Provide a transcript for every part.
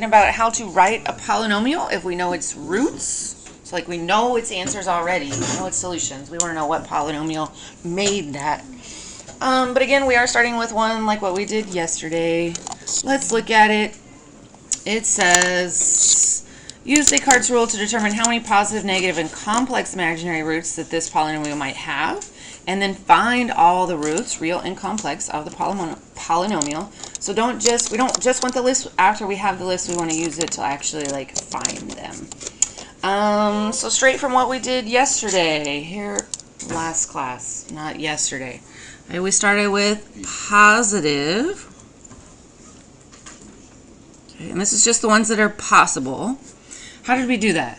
About how to write a polynomial if we know its roots. So like we know its answers already, we know its solutions. We want to know what polynomial made that. But again, we are starting with one like what we did yesterday. Let's look at it. It says, use Descartes' rule to determine how many positive, negative, and complex imaginary roots that this polynomial might have, and then find all the roots, real and complex, of the polynomial. So we don't just want the list. After we have the list, we want to use it to actually like find them. So straight from what we did yesterday, here, last class, not yesterday. Okay, we started with positive. Okay, and this is just the ones that are possible. How did we do that?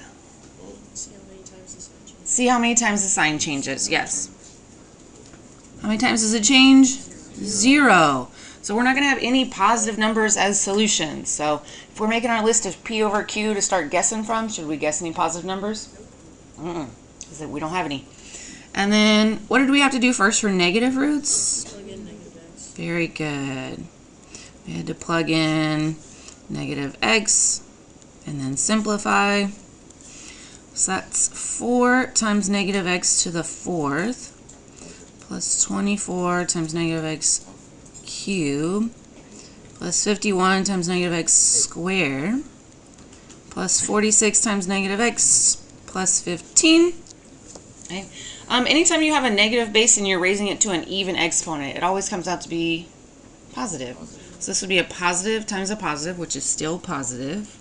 See how many times the sign changes. Yes. How many times does it change? 0. So we're not going to have any positive numbers as solutions. So if we're making our list of P over Q to start guessing from, should we guess any positive numbers? Because we don't have any. And then what did we have to do first for negative roots? Plug in negative x. Very good. We had to plug in negative x and then simplify. So that's 4 times negative x to the 4th plus 24 times negative x cubed plus 51 times negative x squared plus 46 times negative x plus 15. Okay. Anytime you have a negative base and you're raising it to an even exponent, it always comes out to be positive. So this would be a positive times a positive, which is still positive.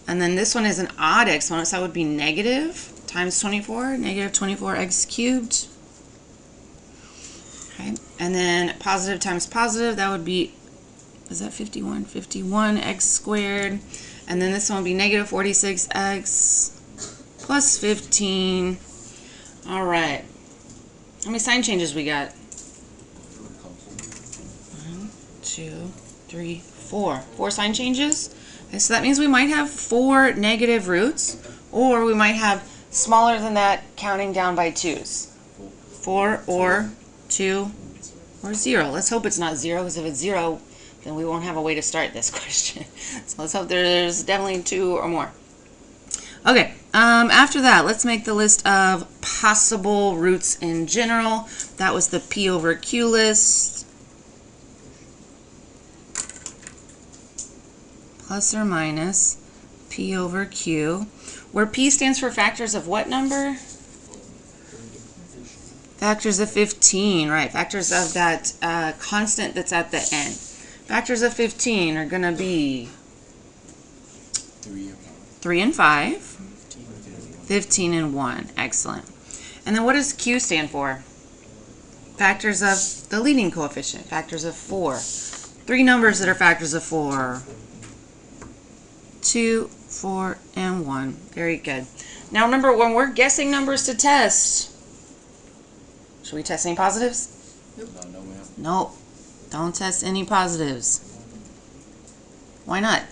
And then this one is an odd exponent, so that would be negative times 24, negative 24x cubed. Okay. And then positive times positive, that would be, is that 51? 51x squared. And then this one would be negative 46x plus 15. All right. How many sign changes we got? 1, 2, 3, 4. 4 sign changes. Okay, so that means we might have 4 negative roots, or we might have smaller than that counting down by 2's. 4 or 2 or 0. Let's hope it's not 0, because if it's 0, then we won't have a way to start this question. So let's hope there's definitely 2 or more. Okay, after that, let's make the list of possible roots in general. That was the P over Q list. Plus or minus P over Q, where P stands for factors of what number? Factors of 15, right? Factors of that constant that's at the end. Factors of 15 are going to be 3 and 5, 15 and 1. Excellent. And then what does Q stand for? Factors of the leading coefficient, factors of 4. 3 numbers that are factors of 4. 2, 4, and 1. Very good. Now remember, when we're guessing numbers to test, should we test any positives? Nope. Don't test any positives. Why not?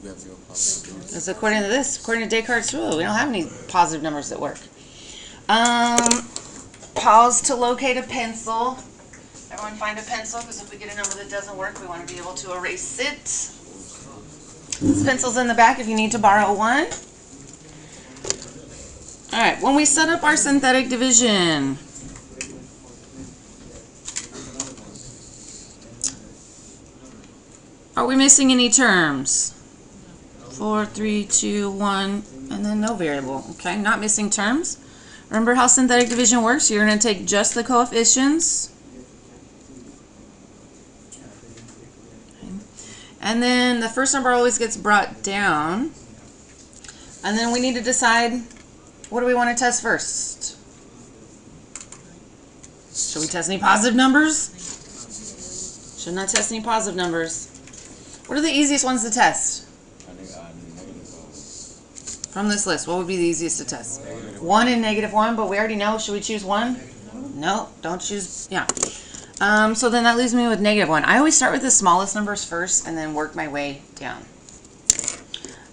Because according to this, according to Descartes' rule, we don't have any positive numbers that work. Pause to locate a pencil. Everyone find a pencil, because if we get a number that doesn't work, we want to be able to erase it. This pencil's in the back if you need to borrow one. Alright, when we set up our synthetic division, are we missing any terms? 4, 3, 2, 1, and then no variable. Okay, not missing terms. Remember how synthetic division works? You're going to take just the coefficients. And then the first number always gets brought down. And then we need to decide, what do we want to test first? Should we test any positive numbers? Should not test any positive numbers. What are the easiest ones to test? From this list, what would be the easiest to test? 1 and negative 1, but we already know. Should we choose 1? No, don't choose, yeah. So then that leaves me with negative 1. I always start with the smallest numbers first and then work my way down.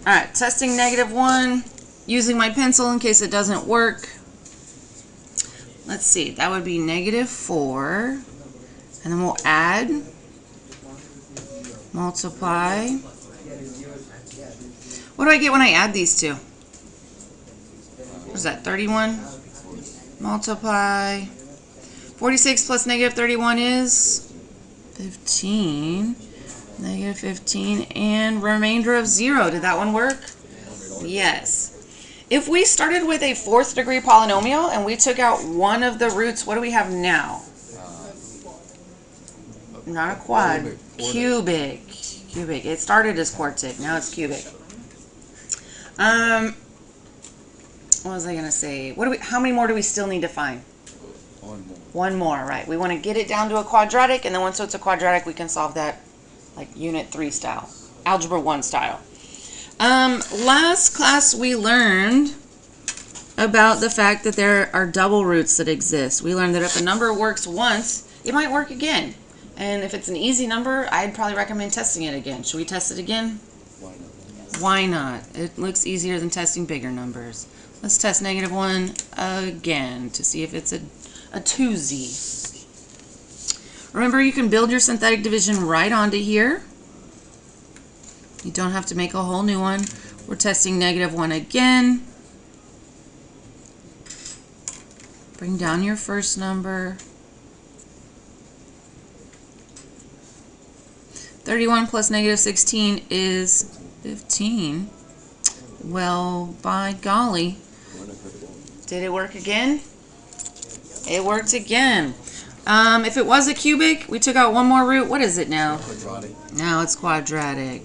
Alright, testing negative 1, using my pencil in case it doesn't work. Let's see, that would be negative 4, and then we'll add, multiply, What do I get when I add these two? What is that, 31? Multiply. 46 plus negative 31 is 15. Negative 15 and remainder of 0. Did that one work? Yes. If we started with a 4th degree polynomial and we took out one of the roots, what do we have now? Not a quad. Cubic. Cubic. It started as quartic. Now it's cubic. What was I going to say? How many more do we still need to find? One more, right. We want to get it down to a quadratic, and then once it's a quadratic, we can solve that like Unit 3 style. Algebra 1 style. Last class we learned about the fact that there are double roots that exist. We learned that if a number works once, it might work again. And if it's an easy number, I'd probably recommend testing it again. Should we test it again? Why not? It looks easier than testing bigger numbers. Let's test -1 again to see if it's a twosy. Remember, you can build your synthetic division right onto here. You don't have to make a whole new one. We're testing -1 again. Bring down your first number. 31 plus -16 is 15. Well, by golly. Did it work again? It worked again. If it was a cubic, we took out one more root. What is it now? Quadratic. Now it's quadratic.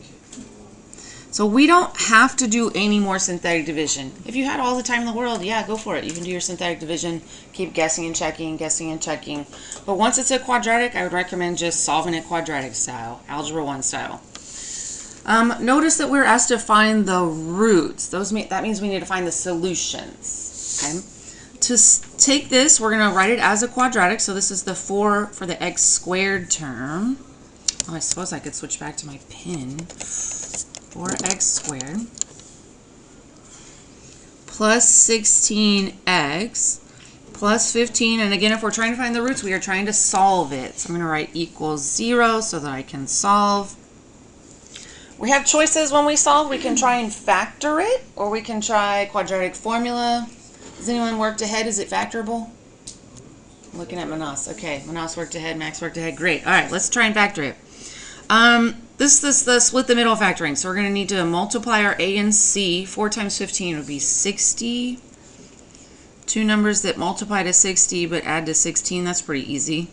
So we don't have to do any more synthetic division. If you had all the time in the world, yeah, go for it. You can do your synthetic division, keep guessing and checking, guessing and checking. But once it's a quadratic, I would recommend just solving it quadratic style, Algebra 1 style. Notice that we're asked to find the roots. That means we need to find the solutions. Okay? To take this, we're going to write it as a quadratic. So this is the 4 for the x squared term. Oh, I suppose I could switch back to my pen. 4x squared plus 16x plus 15. And again, if we're trying to find the roots, we are trying to solve it. So I'm going to write equals 0 so that I can solve. We have choices when we solve. We can try and factor it, or we can try quadratic formula. Has anyone worked ahead? Is it factorable? I'm looking at Manas. Okay, Manas worked ahead, Max worked ahead. Great. All right, let's try and factor it. This is the split the middle factoring. So we're going to need to multiply our A and C. 4 times 15 would be 60. Two numbers that multiply to 60 but add to 16. That's pretty easy.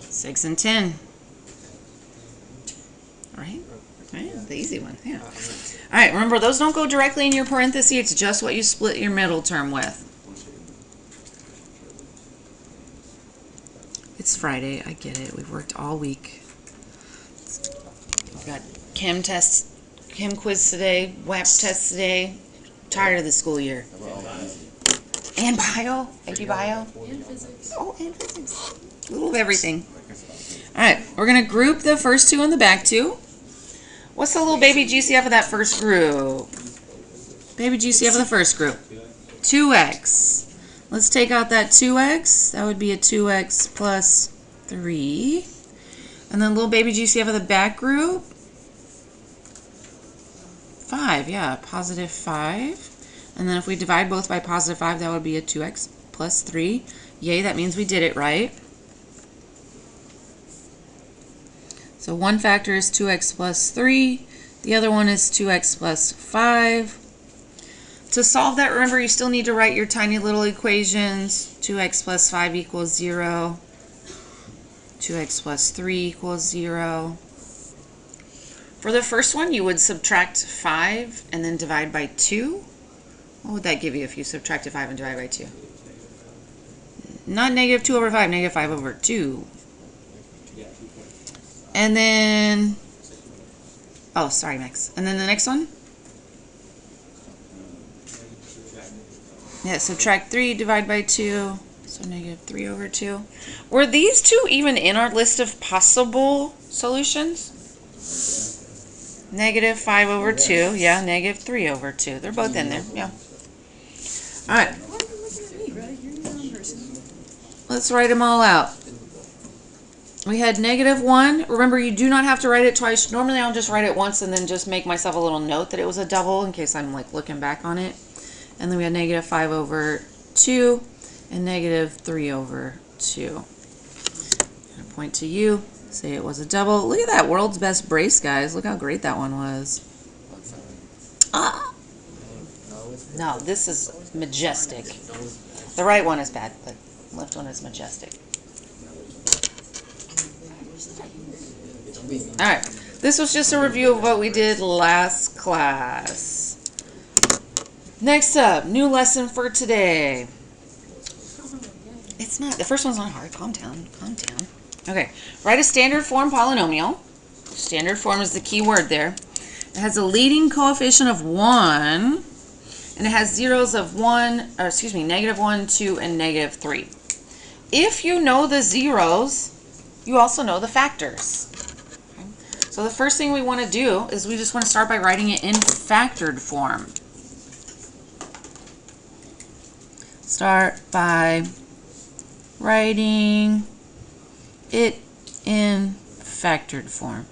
6 and 10. Right? Right? The easy one. Yeah. All right. Remember, those don't go directly in your parentheses. It's just what you split your middle term with. It's Friday. I get it. We've worked all week. We've got chem tests, chem quiz today, WAP tests today. Tired of the school year. And bio, AP bio. And physics. Oh, and physics. A little of everything. All right, we're going to group the first two and the back two. What's the little baby GCF of that first group? Baby GCF of the first group. 2x. Let's take out that 2x. That would be a 2x plus 3. And then little baby GCF of the back group. 5, yeah, positive 5. And then if we divide both by positive 5, that would be a 2x plus 3. Yay, that means we did it right. So one factor is 2x plus 3. The other one is 2x plus 5. To solve that, remember, you still need to write your tiny little equations. 2x plus 5 equals 0. 2x plus 3 equals 0. For the first one, you would subtract 5 and then divide by 2. What would that give you if you subtracted 5 and divide by 2? Not negative 2 over 5, negative 5 over 2. And then, oh, sorry, Max. And then the next one? Yeah, subtract 3, divide by 2. So negative 3 over 2. Were these two even in our list of possible solutions? Negative 5 over 2. Yeah, negative 3 over 2. They're both in there. Yeah. All right. Let's write them all out. We had -1. Remember, you do not have to write it twice. Normally, I'll just write it once and then just make myself a little note that it was a double in case I'm like looking back on it. And then we had -5/2 and -3/2. I'm gonna point to you, say it was a double. Look at that world's best brace, guys. Look how great that one was. Ah. No, this is majestic. The right one is bad, but the left one is majestic. Alright, this was just a review of what we did last class. Next up, new lesson for today. It's not, the first one's not hard. Calm down, calm down. Okay, write a standard form polynomial. Standard form is the key word there. It has a leading coefficient of 1, and it has zeros of -1, 2, and -3. If you know the zeros, you also know the factors. Okay? So the first thing we want to do is we just want to start by writing it in factored form. Start by writing it in factored form.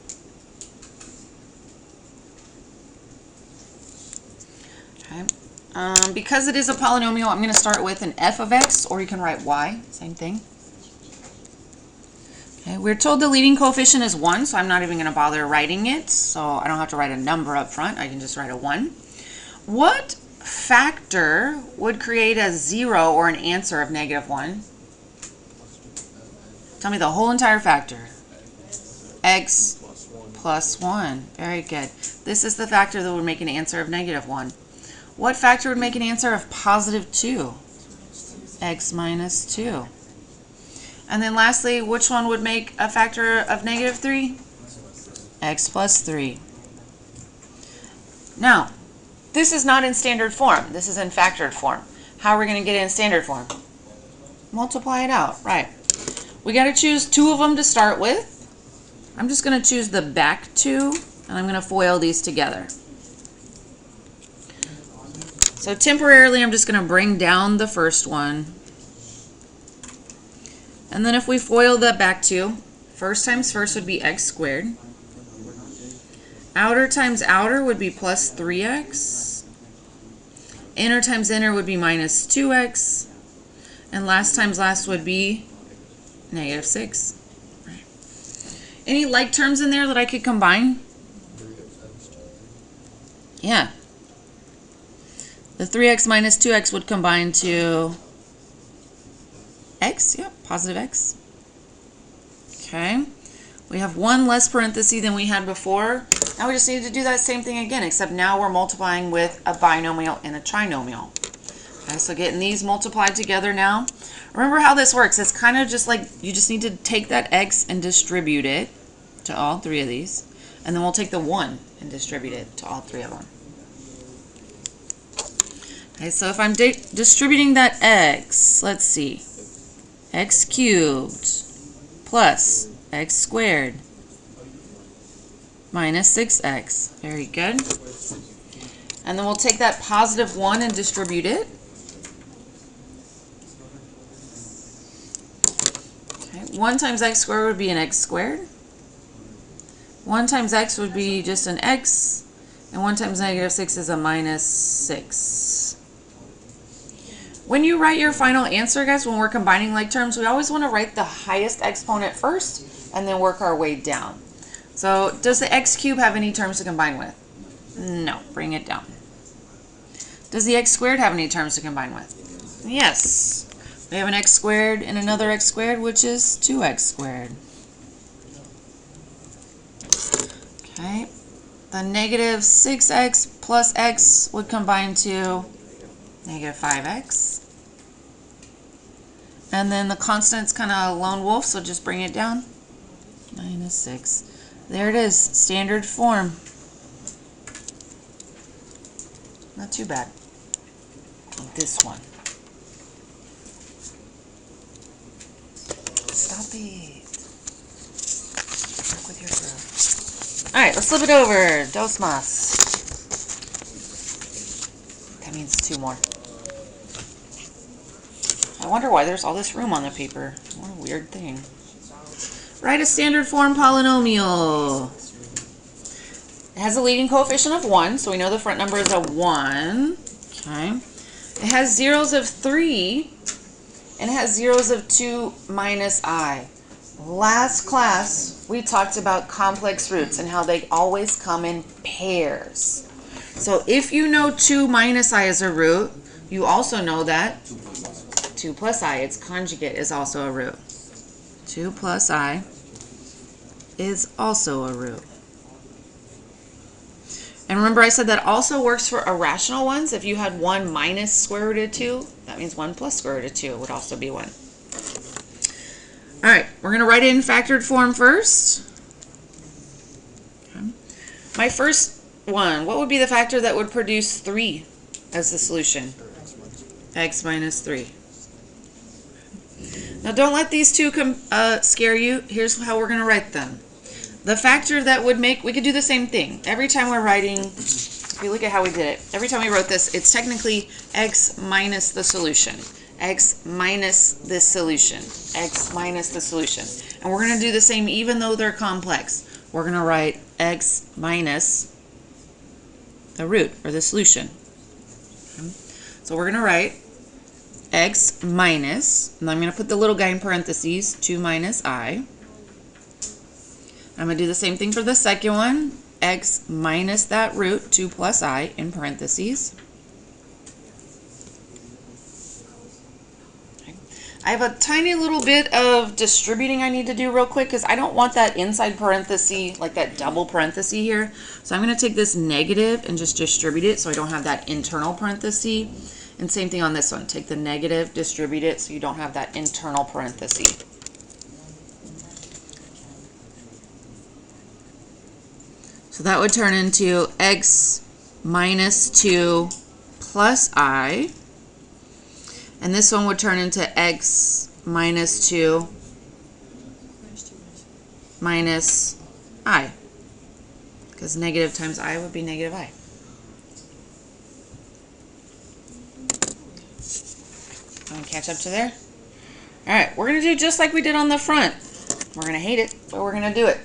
Okay. Because it is a polynomial, I'm going to start with an f of x, or you can write y, same thing. Okay, we're told the leading coefficient is 1, so I'm not even going to bother writing it, so I don't have to write a number up front. I can just write a 1. What factor would create a 0 or an answer of -1? Tell me the whole entire factor. X plus 1. Very good. This is the factor that would make an answer of -1. What factor would make an answer of +2? X minus 2. And then lastly, which one would make a factor of -3? X plus 3. Now, this is not in standard form. This is in factored form. How are we going to get it in standard form? Multiply it out. Right. We got to choose 2 of them to start with. I'm just going to choose the back 2, and I'm going to FOIL these together. So temporarily, I'm just going to bring down the first one. And then if we FOIL the back 2, first times first would be x squared. Outer times outer would be plus 3x. Inner times inner would be minus 2x. And last times last would be -6. Right. Any like terms in there that I could combine? Yeah. The 3x minus 2x would combine to x, yep, positive x. Okay. We have one less parenthesis than we had before. Now we just need to do that same thing again, except now we're multiplying with a binomial and a trinomial. Okay, so getting these multiplied together now. Remember how this works. It's kind of just like you just need to take that x and distribute it to all 3 of these. And then we'll take the 1 and distribute it to all 3 of them. Okay, so if I'm distributing that x, let's see. X cubed plus x squared minus 6x. Very good. And then we'll take that positive 1 and distribute it. Okay, 1 times x squared would be an x squared. 1 times x would be just an x. And 1 times -6 is a minus 6. When you write your final answer, guys, when we're combining like terms, we always want to write the highest exponent first and then work our way down. So does the x cubed have any terms to combine with? No. Bring it down. Does the x squared have any terms to combine with? Yes. We have an x squared and another x squared, which is 2x squared. Okay. The -6x plus x would combine to -5x. And then the constant's kind of a lone wolf, so just bring it down. -6. There it is, standard form. Not too bad. This one. Stop it. Work with your throat. Alright, let's flip it over. Dos más. That means 2 more. I wonder why there's all this room on the paper. What a weird thing. Write a standard form polynomial. It has a leading coefficient of 1, so we know the front number is a 1. Okay. It has zeros of 3, and it has zeros of 2 minus I. Last class, we talked about complex roots and how they always come in pairs. So if you know 2 minus I is a root, you also know that 2 plus I, its conjugate, is also a root. 2 plus I is also a root. And remember I said that also works for irrational ones. If you had 1 minus square root of 2, that means 1 plus square root of 2 would also be 1. All right, we're going to write it in factored form first. Okay. My first one, what would be the factor that would produce 3 as the solution? X minus 3. Now don't let these two scare you. Here's how we're going to write them. The factor that would make, we could do the same thing. Every time we're writing, if you look at how we did it, every time we wrote this, it's technically x minus the solution. X minus this solution. X minus the solution. And we're going to do the same even though they're complex. We're going to write x minus the root, or the solution. Okay. So we're going to write x minus, and I'm going to put the little guy in parentheses, 2 minus I. I'm going to do the same thing for the second one, x minus that root, 2 plus I, in parentheses. Okay. I have a tiny little bit of distributing I need to do real quick because I don't want that inside parenthesis, like that double parenthesis here. So I'm going to take this negative and just distribute it so I don't have that internal parenthesis. And same thing on this one. Take the negative, distribute it so you don't have that internal parenthesis. So that would turn into x minus 2 plus I. And this one would turn into x minus 2 minus I. Because negative times I would be negative I. Want to catch up to there? All right, we're going to do just like we did on the front. We're going to hate it, but we're going to do it.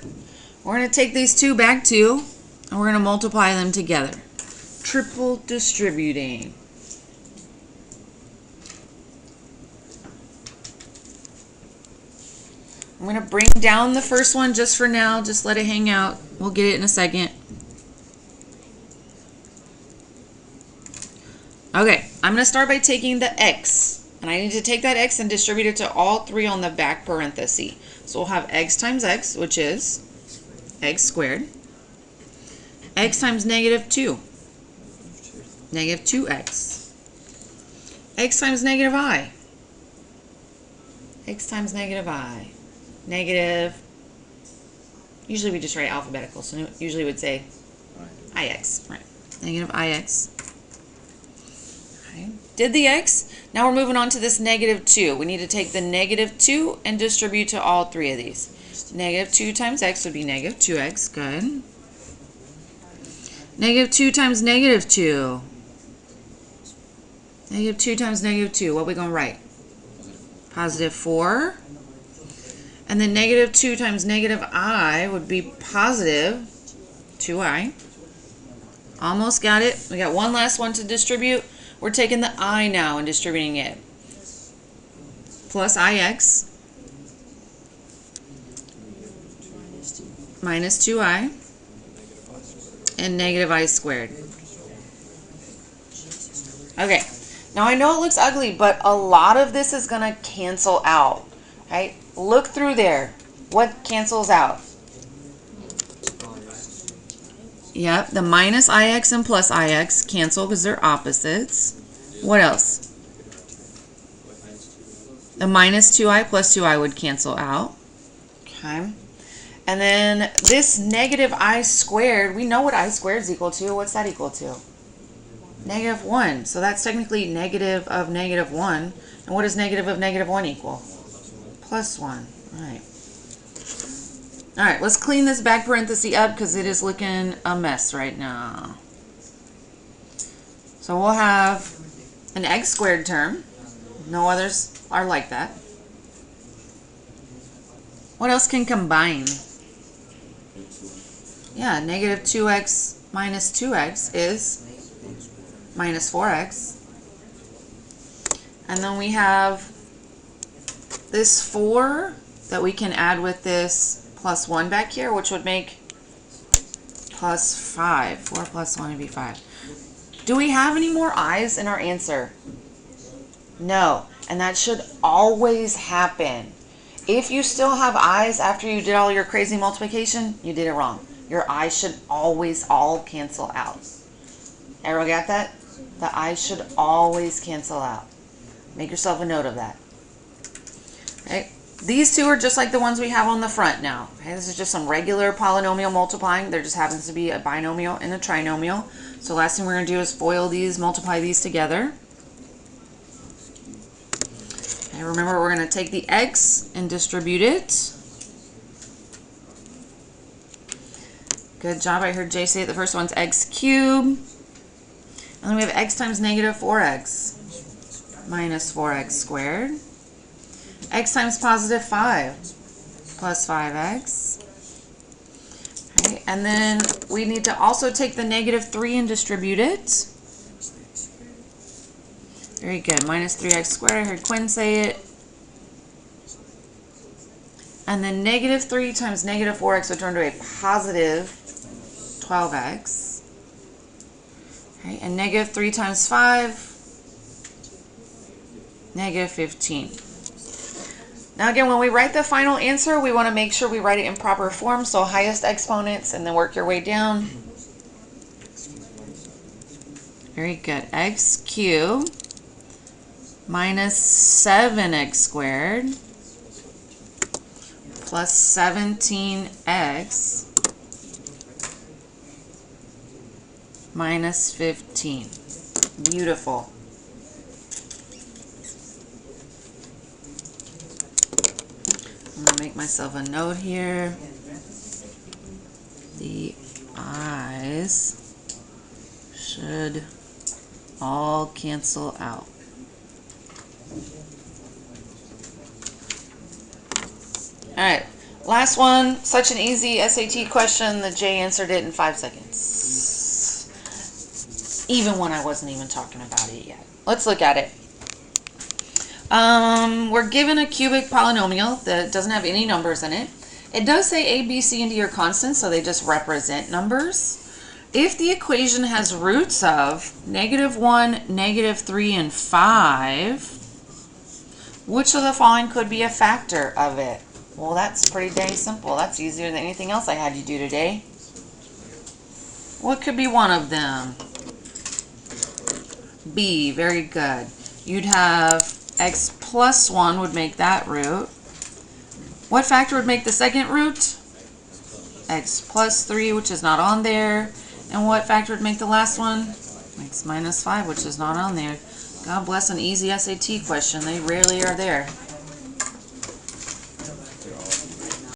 We're going to take these two back 2, and we're going to multiply them together. Triple distributing. I'm going to bring down the first one just for now. Just let it hang out. We'll get it in a second. Okay, I'm going to start by taking the x. And I need to take that x and distribute it to all 3 on the back parenthesis. So we'll have x times x, which is x squared. X times negative 2. Negative 2x. X times negative I. X times negative I. Negative. Usually we just write alphabetical, so usually we would say ix. Right. Negative ix. Okay. Did the x. Now we're moving on to this negative 2. We need to take the negative 2 and distribute to all 3 of these. Negative 2 times x would be negative 2x. Good. Negative 2 times negative 2. Negative 2 times negative 2. What are we going to write? Positive 4. And then negative 2 times negative I would be positive 2i. Almost got it. We got one last one to distribute. We're taking the I now and distributing it. Plus ix minus 2i and negative I squared. Okay, now I know it looks ugly, but a lot of this is going to cancel out. Right? Look through there. What cancels out? Yep, the minus ix and plus ix cancel because they're opposites. What else? The minus 2i plus 2i would cancel out. Okay. And then this negative I squared, we know what I squared is equal to. What's that equal to? Negative 1. So that's technically negative of negative 1. And what does negative of negative 1 equal? Plus 1. All right. All right, let's clean this back parenthesis up because it is looking a mess right now. So we'll have an x squared term. No others are like that. What else can combine? Yeah, negative 2x minus 2x is minus 4x. And then we have this 4 that we can add with this plus 1 back here, which would make plus 5. 4 plus 1 would be 5. Do we have any more i's in our answer? No. And that should always happen. If you still have i's after you did all your crazy multiplication, you did it wrong. Your i's should always all cancel out. Everyone got that? The i's should always cancel out. Make yourself a note of that. Okay. These two are just like the ones we have on the front now. Okay, this is just some regular polynomial multiplying. There just happens to be a binomial and a trinomial. So last thing we're going to do is FOIL these, multiply these together. And remember, we're going to take the x and distribute it. Good job. I heard Jay say it. The first one's x cubed. And then we have x times negative 4x minus 4x squared. X times positive 5 plus 5x. Okay, and then we need to also take the negative 3 and distribute it. Very good. Minus 3x squared. I heard Quinn say it. And then negative 3 times negative 4x would turn to a positive 12x. Okay, and negative 3 times 5, negative 15. Now again, when we write the final answer, we want to make sure we write it in proper form. So highest exponents and then work your way down. Very good. X cubed minus 7x squared plus 17x minus 15. Beautiful. I'm going to make myself a note here. The i's should all cancel out. Alright, last one. Such an easy SAT question that Jay answered it in 5 seconds. Even when I wasn't even talking about it yet. Let's look at it. We're given a cubic polynomial that doesn't have any numbers in it. It does say a, b, c, and d are constants, so they just represent numbers. If the equation has roots of -1, -3, and 5, which of the following could be a factor of it? Well, that's pretty dang simple. That's easier than anything else I had you do today. What could be one of them? B, very good. You'd have x plus 1 would make that root. What factor would make the second root? X plus 3, which is not on there. And what factor would make the last one? X minus 5, which is not on there. God bless an easy SAT question. They rarely are there.